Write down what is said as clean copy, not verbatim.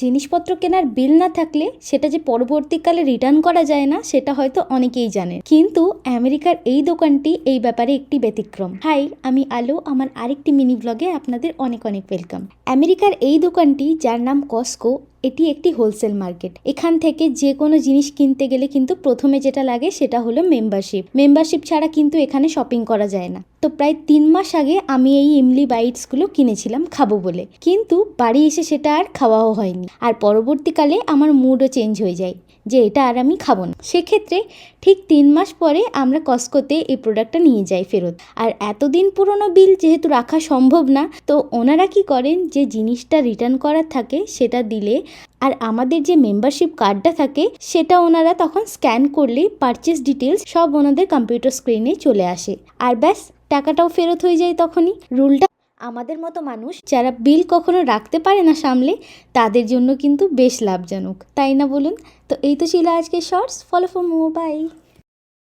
জিনিসপত্র কেনার বিল না থাকলে সেটা যে পরবর্তীকালে রিটার্ন করা যায় না সেটা হয়তো অনেকেই জানেন, কিন্তু আমেরিকার এই দোকানটি এই ব্যাপারে একটি ব্যতিক্রম। হাই, আমি আলো, আমার আরেকটি মিনি ব্লগে আপনাদের অনেক অনেক ওয়েলকাম। আমেরিকার এই দোকানটি, যার নাম কস্টকো, এটি একটি হোলসেল মার্কেট। এখান থেকে যে কোনো জিনিস কিনতে গেলে কিন্তু প্রথমে যেটা লাগে সেটা হলো মেম্বারশিপ ছাড়া কিন্তু এখানে শপিং করা যায় না। তো প্রায় 3 মাস আগে আমি এই ইমলি বাইটসগুলো কিনেছিলাম খাবো বলে, কিন্তু বাড়ি এসে সেটা আর খাওয়াও হয়নি। আর পরবর্তীকালে আমার মুডও চেঞ্জ হয়ে যায় যে এটা আর আমি খাবো না। সেক্ষেত্রে ঠিক 3 মাস পরে আমরা কস্টকোতে এই প্রোডাক্টটা নিয়ে যাই ফেরত। আর এতদিন পুরনো বিল যেহেতু রাখা সম্ভব না, তো ওনারা কি করেন, যে জিনিসটা রিটার্ন করার থাকে সেটা দিলে আর আমাদের যে মেম্বারশিপ কার্ডটা থাকে সেটা ওনারা তখন স্ক্যান করলেই পারচেস ডিটেলস সব ওনাদের কম্পিউটার স্ক্রিনে চলে আসে, আর ব্যাস টাকাটাও ফেরত হয়ে যায় তখনই। রুলটা আমাদের মতো মানুষ যারা বিল কখনো রাখতে পারে না সামলে, তাদের জন্য কিন্তু বেশ লাভজনক, তাই না বলুন? তো এই তো ছিল আজকের shorts. Follow for more, by.